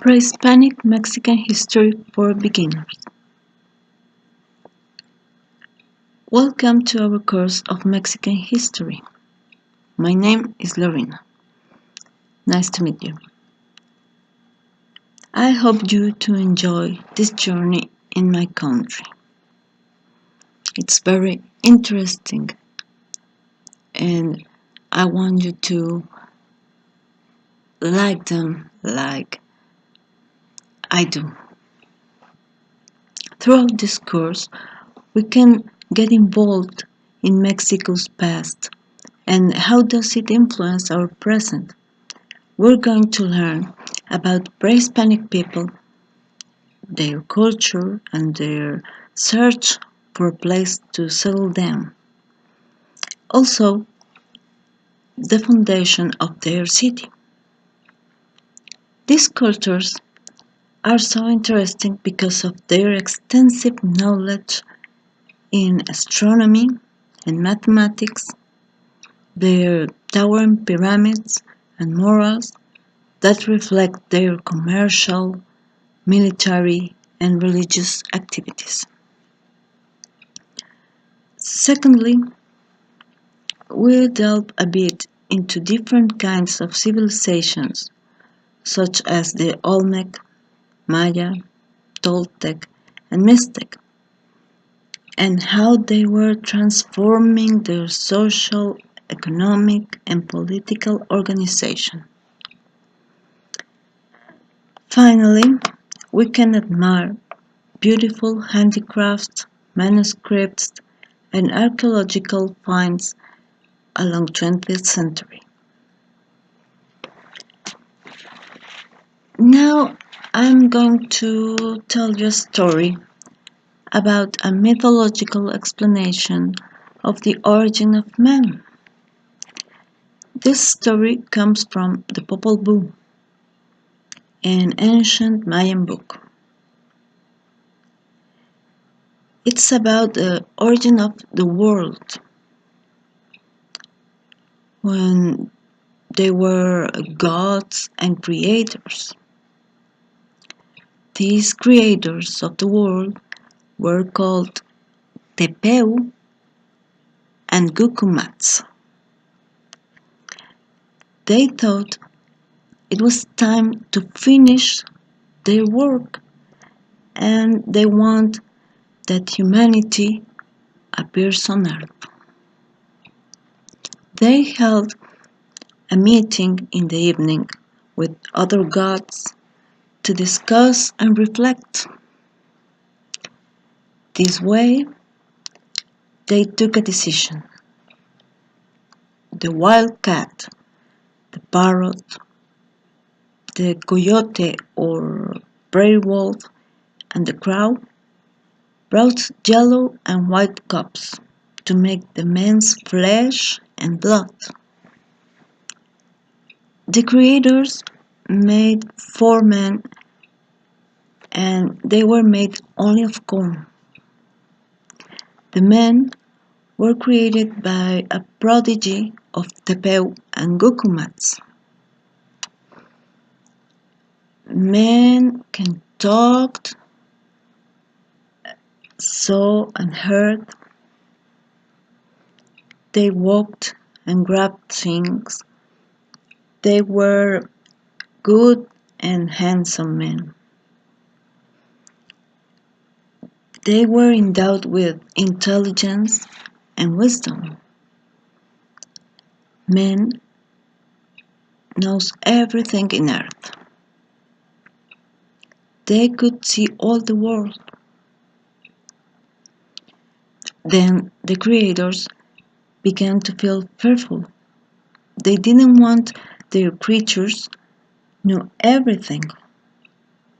Pre-Hispanic Mexican History for Beginners. Welcome to our course of Mexican History. My name is Lorena. Nice to meet you. I hope you to enjoy this journey in my country. It's very interesting and I want you to like them like I do. Throughout this course, we can get involved in Mexico's past and how does it influence our present. We're going to learn about pre-Hispanic people, their culture, and their search for a place to settle down. Also, the foundation of their city. These cultures are so interesting because of their extensive knowledge in astronomy and mathematics, their towering pyramids and murals that reflect their commercial, military, and religious activities. Secondly, we'll delve a bit into different kinds of civilizations, such as the Olmec, Maya, Toltec, and Mixtec, and how they were transforming their social, economic, and political organization. Finally, we can admire beautiful handicrafts, manuscripts, and archaeological finds along 20th century. Now I'm going to tell you a story about a mythological explanation of the origin of man. This story comes from the Popol Vuh, an ancient Mayan book. It's about the origin of the world when they were gods and creators. These creators of the world were called Tepeu and Gukumats. They thought it was time to finish their work and they want that humanity appears on earth. They held a meeting in the evening with other gods to discuss and reflect. This way, they took a decision. The wild cat, the parrot, the coyote or prairie wolf, and the crow brought yellow and white cups to make the man's flesh and blood. The creators made 4 men and they were made only of corn. The men were created by a prodigy of Tepeu and Gukumats. Men can talk, saw and heard. They walked and grabbed things. They were good and handsome men. They were endowed with intelligence and wisdom. Man knows everything in earth. They could see all the world. Then the creators began to feel fearful. They didn't want their creatures knew everything.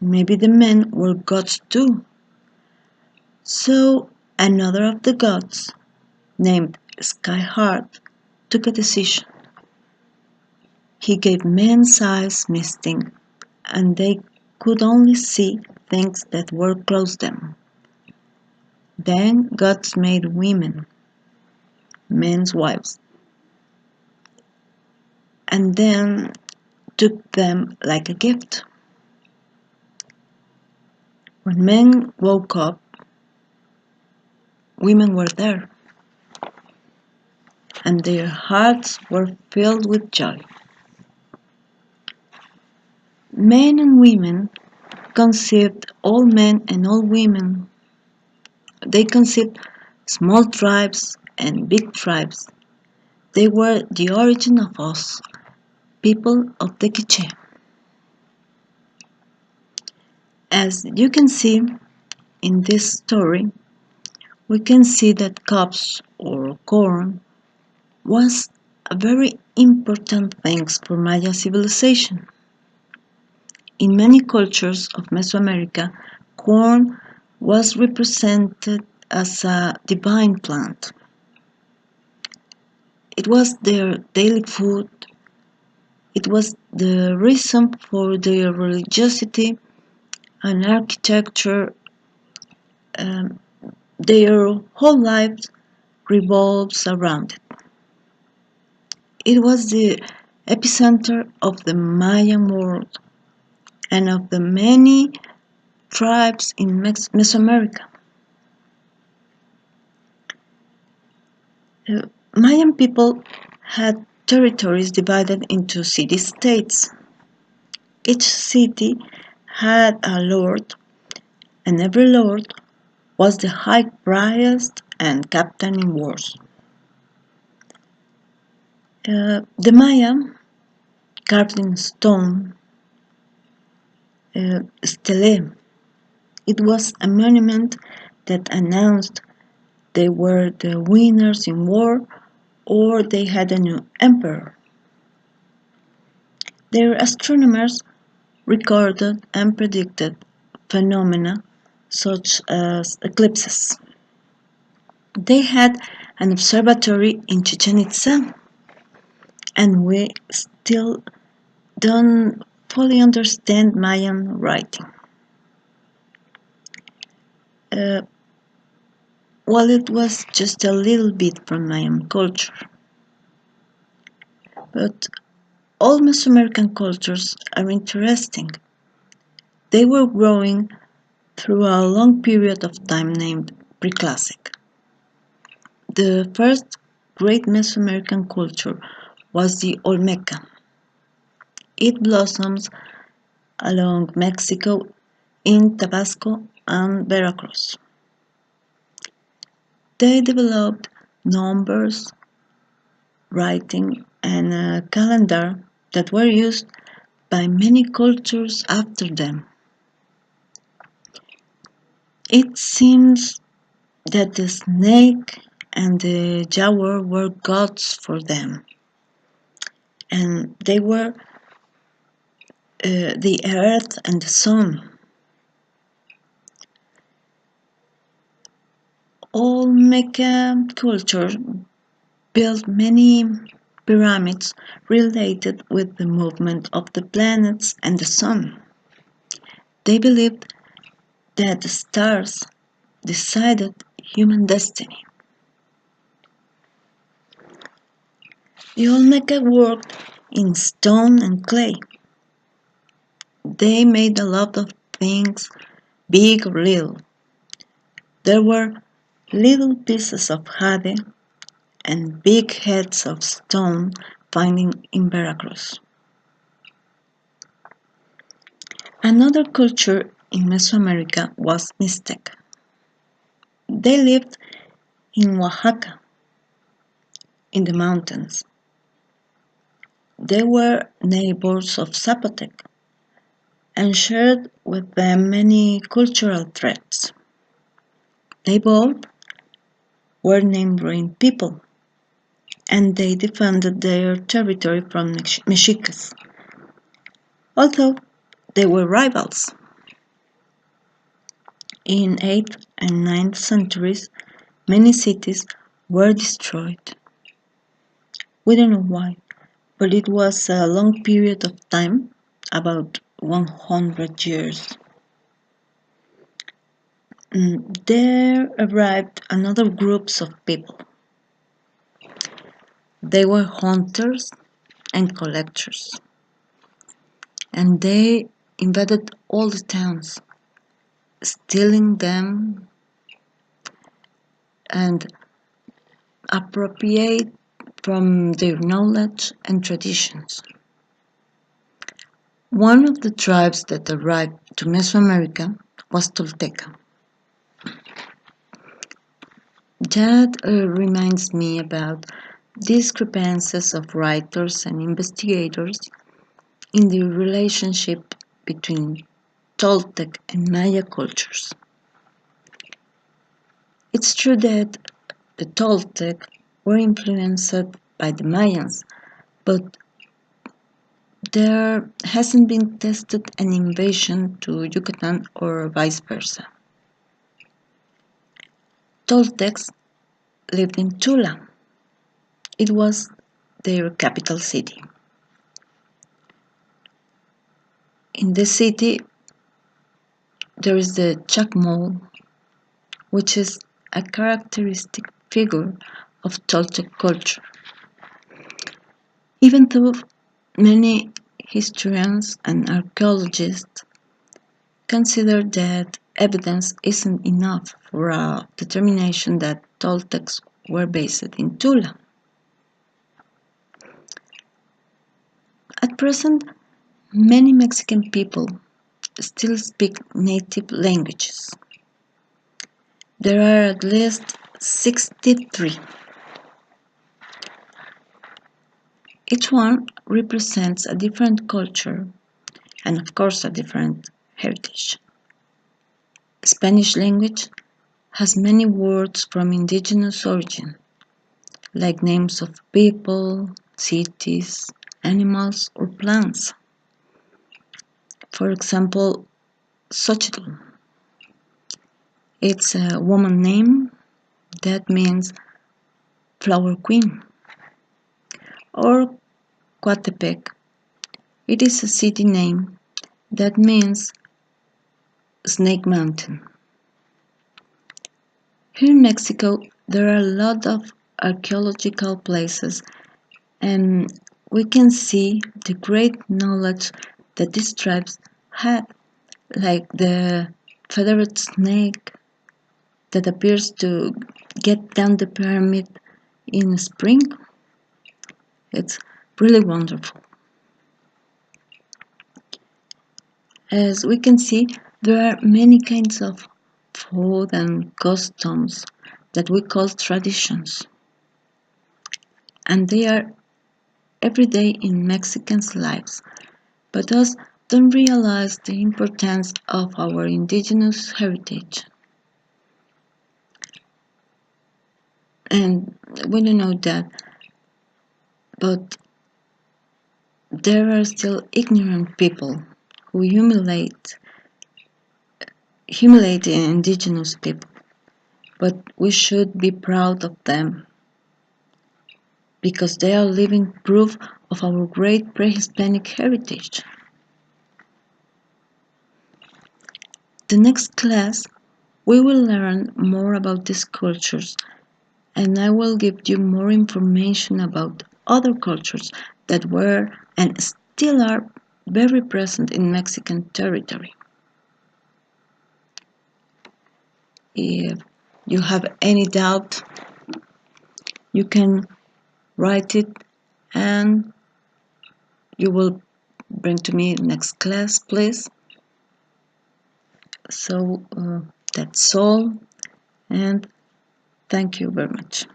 Maybe the men were gods too. So another of the gods, named Skyheart, took a decision. He gave men's eyes misting, and they could only see things that were close to them. Then gods made women, men's wives, and then took them like a gift. When men woke up, women were there, and their hearts were filled with joy. Men and women conceived all men and all women. They conceived small tribes and big tribes. They were the origin of us, people of the Quiche. As you can see in this story, we can see that crops or corn was a very important thing for Maya civilization. In many cultures of Mesoamerica, corn was represented as a divine plant. It was their daily food. It was the reason for their religiosity and architecture. Um, their whole life revolves around it. It was the epicenter of the Mayan world and of the many tribes in Mesoamerica. Mayan people had territories divided into city-states. Each city had a lord, and every lord was the high priest and captain in wars. The Maya carved in stone stele. It was a monument that announced they were the winners in war or they had a new emperor. Their astronomers recorded and predicted phenomena such as eclipses. They had an observatory in Chichen Itza, and we still don't fully understand Mayan writing. Uh, well, it was just a little bit from Mayan culture. But all Mesoamerican cultures are interesting. They were growing through a long period of time named Preclassic. The first great Mesoamerican culture was the Olmeca. It blossoms along Mexico in Tabasco and Veracruz. They developed numbers, writing, and a calendar that were used by many cultures after them. It seems that the snake and the jaguar were gods for them, and they were the earth and the sun. Olmeca culture built many pyramids related with the movement of the planets and the sun. They believed that the stars decided human destiny. The Olmeca worked in stone and clay. They made a lot of things, big or little. There were little pieces of jade and big heads of stone finding in Veracruz. Another culture in Mesoamerica was Mixtec. They lived in Oaxaca, in the mountains. They were neighbors of Zapotec and shared with them many cultural traits. They both were neighboring people, and they defended their territory from Mexicans, although they were rivals. In 8th and 9th centuries, many cities were destroyed. We don't know why, but it was a long period of time, about 100 years. There arrived another groups of people. They were hunters and collectors, and they invaded all the towns. stealing them and appropriate from their knowledge and traditions. One of the tribes that arrived to Mesoamerica was Tolteca. That reminds me about discrepancies of writers and investigators in the relationship between Toltec and Maya cultures. It's true that the Toltec were influenced by the Mayans, but there hasn't been tested an invasion to Yucatan or vice versa. Toltecs lived in Tula. It was their capital city. In this city, there is the Chacmol, which is a characteristic figure of Toltec culture. Even though many historians and archaeologists consider that evidence isn't enough for a determination that Toltecs were based in Tula. At present, many Mexican people still speak native languages. There are at least 63. Each one represents a different culture and, of course, a different heritage. Spanish language has many words from indigenous origin, like names of people, cities, animals, or plants. For example, Xochitl. It's a woman name that means flower queen. Or Coatepec. It is a city name that means Snake Mountain. Here in Mexico, there are a lot of archaeological places, and we can see the great knowledge that these tribes had, like the feathered snake that appears to get down the pyramid in spring. It's really wonderful. As we can see, there are many kinds of food and customs that we call traditions, and they are every day in Mexicans' lives, but us don't realize the importance of our indigenous heritage. And we don't know that, but there are still ignorant people who humiliate the indigenous people, but we should be proud of them because they are living proof of our great pre-Hispanic heritage. The next class, we will learn more about these cultures, and I will give you more information about other cultures that were and still are very present in Mexican territory. If you have any doubt, you can write it and you will bring to me next class, please. So that's all, and thank you very much.